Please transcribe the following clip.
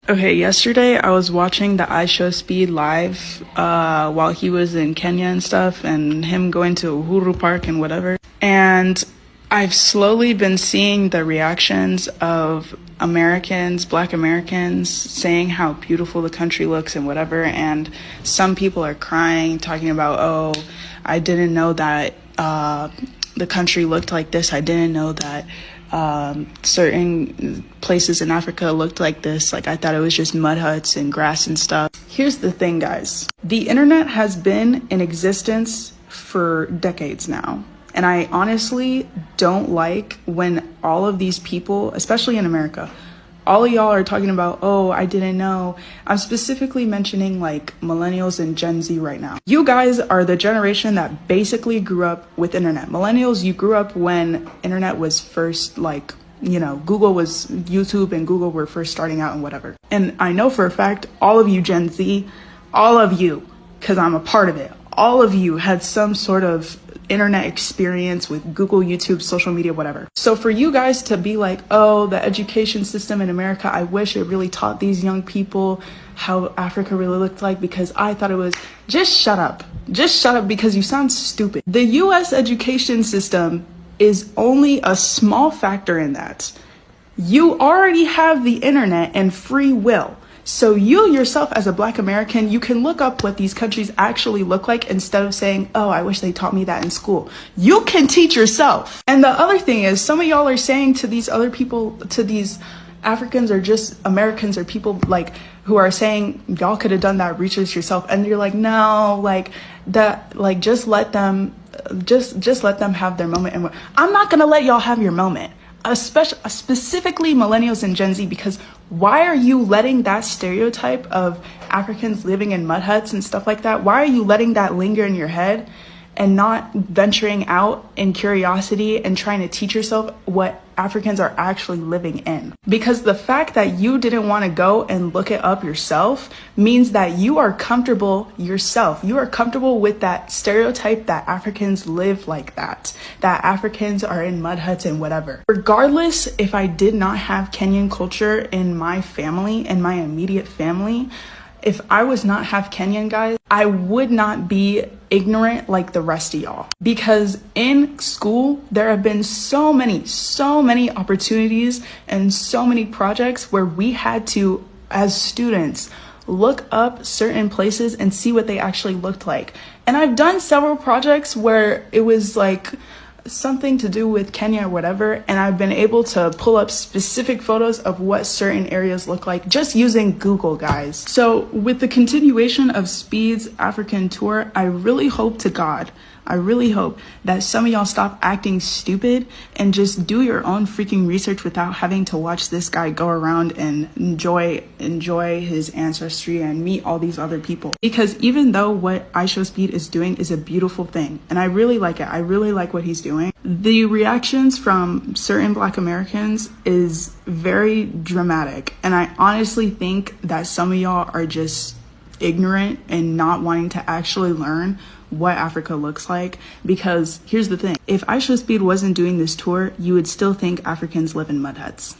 Okay, yesterday I was watching the Ishowspeed live while he was in Kenya and stuff, and him going to Uhuru Park and whatever. And I've slowly been seeing the reactions of Americans, Black Americans, saying how beautiful the country looks and whatever. And some people are crying, talking about, oh, I didn't know that the country looked like this. I didn't know that certain places in Africa looked like this. Like, I thought it was just mud huts and grass and stuff. Here's the thing, guys. The internet has been in existence for decades now. And I honestly don't like when all of these people, especially in America, all of y'all are talking about, oh, I didn't know. I'm specifically mentioning like millennials and Gen Z right now. You guys are the generation that basically grew up with internet. Millennials, you grew up when internet was first, like, you know, YouTube and Google were first starting out and whatever. And I know for a fact, all of you Gen Z, all of you, because I'm a part of it, all of you had some sort of internet experience with Google, YouTube, social media, whatever. So for you guys to be like, oh, the education system in America, I wish it really taught these young people how Africa really looked like, because I thought it was, just shut up. Just shut up, because you sound stupid. The US education system is only a small factor in that. You already have the internet and free will. So you yourself as a Black American, you can look up what these countries actually look like instead of saying, oh, I wish they taught me that in school. You can teach yourself. And the other thing is, some of y'all are saying to these other people, to these Africans or just Americans or people like who are saying y'all could have done that research yourself. And you're like, no, like that, like just let them have their moment. And I'm not going to let y'all have your moment. Specifically millennials and Gen Z, because why are you letting that stereotype of Africans living in mud huts and stuff like that, why are you letting that linger in your head and not venturing out in curiosity and trying to teach yourself what Africans are actually living in? Because the fact that you didn't want to go and look it up yourself means that you are comfortable yourself. You are comfortable with that stereotype that Africans live like that Africans are in mud huts and whatever. Regardless, if I did not have Kenyan culture in my family, in my immediate family, if I was not half Kenyan, guys, I would not be ignorant like the rest of y'all. Because in school, there have been so many opportunities and so many projects where we had to, as students, look up certain places and see what they actually looked like. And I've done several projects where it was like something to do with Kenya or whatever, and I've been able to pull up specific photos of what certain areas look like just using Google, guys. So with the continuation of Speed's African tour, I really hope to God, I really hope that some of y'all stop acting stupid and just do your own freaking research without having to watch this guy go around and enjoy his ancestry and meet all these other people. Because even though what Ishowspeed is doing is a beautiful thing, and I really like it, I really like what he's doing, the reactions from certain Black Americans is very dramatic. And I honestly think that some of y'all are just ignorant and not wanting to actually learn what Africa looks like. Because here's the thing, if Ishowspeed wasn't doing this tour, you would still think Africans live in mud huts.